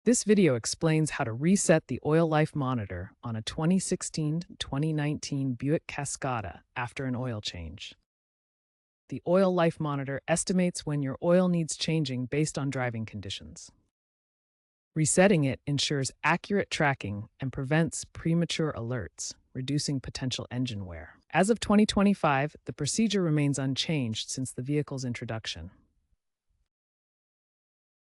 This video explains how to reset the oil life monitor on a 2016-2019 Buick Cascada after an oil change. The oil life monitor estimates when your oil needs changing based on driving conditions. Resetting it ensures accurate tracking and prevents premature alerts, reducing potential engine wear. As of 2025, the procedure remains unchanged since the vehicle's introduction.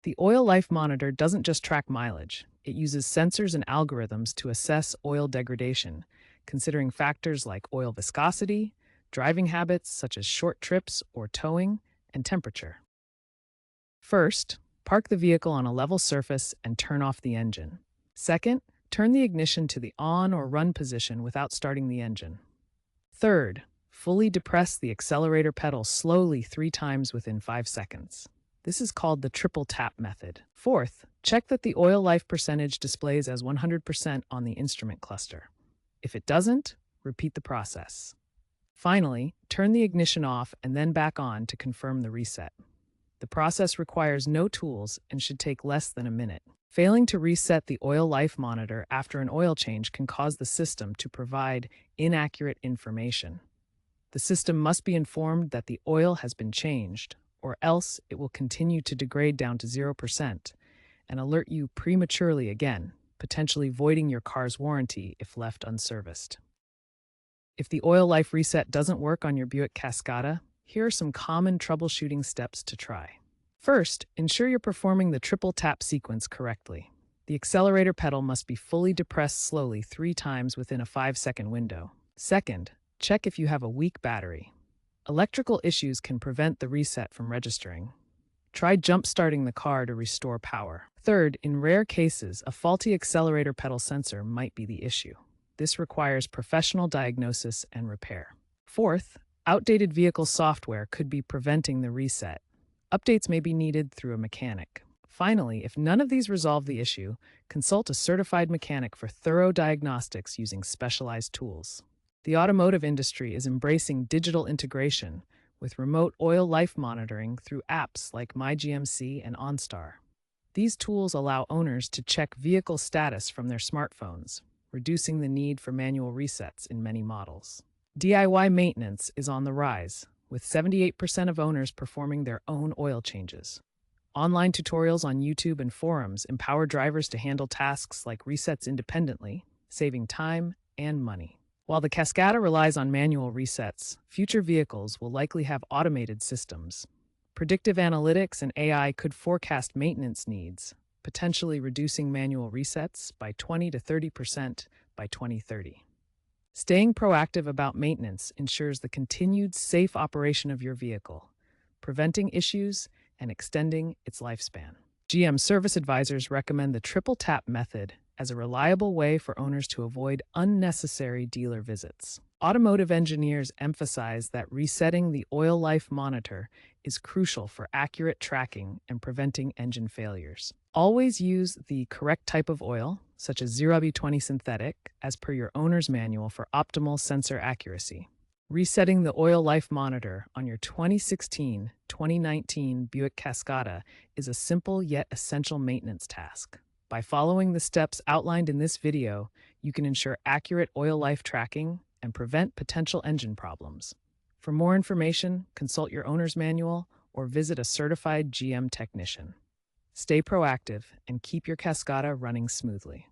The oil life monitor doesn't just track mileage, it uses sensors and algorithms to assess oil degradation, considering factors like oil viscosity, driving habits such as short trips or towing, and temperature. First, park the vehicle on a level surface and turn off the engine. Second, turn the ignition to the on or run position without starting the engine. Third, fully depress the accelerator pedal slowly 3 times within 5 seconds. This is called the triple tap method. Fourth, check that the oil life percentage displays as 100% on the instrument cluster. If it doesn't, repeat the process. Finally, turn the ignition off and then back on to confirm the reset. The process requires no tools and should take less than a minute. Failing to reset the oil life monitor after an oil change can cause the system to provide inaccurate information. The system must be informed that the oil has been changed, or else it will continue to degrade down to 0% and alert you prematurely again, potentially voiding your car's warranty if left unserviced. If the oil life reset doesn't work on your Buick Cascada, here are some common troubleshooting steps to try. First, ensure you're performing the triple tap sequence correctly. The accelerator pedal must be fully depressed slowly 3 times within a 5-second window. Second, check if you have a weak battery. Electrical issues can prevent the reset from registering. Try jump-starting the car to restore power. Third, in rare cases, a faulty accelerator pedal sensor might be the issue. This requires professional diagnosis and repair. Fourth, outdated vehicle software could be preventing the reset. Updates may be needed through a mechanic. Finally, if none of these resolve the issue, consult a certified mechanic for thorough diagnostics using specialized tools. The automotive industry is embracing digital integration with remote oil life monitoring through apps like MyGMC and OnStar. These tools allow owners to check vehicle status from their smartphones, reducing the need for manual resets in many models. DIY maintenance is on the rise, with 78% of owners performing their own oil changes. Online tutorials on YouTube and forums empower drivers to handle tasks like resets independently, saving time and money. While the Cascada relies on manual resets, future vehicles will likely have automated systems. Predictive analytics and AI could forecast maintenance needs, potentially reducing manual resets by 20 to 30% by 2030. Staying proactive about maintenance ensures the continued safe operation of your vehicle, preventing issues and extending its lifespan. GM service advisors recommend the triple tap method as a reliable way for owners to avoid unnecessary dealer visits. Automotive engineers emphasize that resetting the oil life monitor is crucial for accurate tracking and preventing engine failures. Always use the correct type of oil, such as 0B20 synthetic, as per your owner's manual for optimal sensor accuracy. Resetting the oil life monitor on your 2016-2019 Buick Cascada is a simple yet essential maintenance task. By following the steps outlined in this video, you can ensure accurate oil life tracking and prevent potential engine problems. For more information, consult your owner's manual or visit a certified GM technician. Stay proactive and keep your Cascada running smoothly.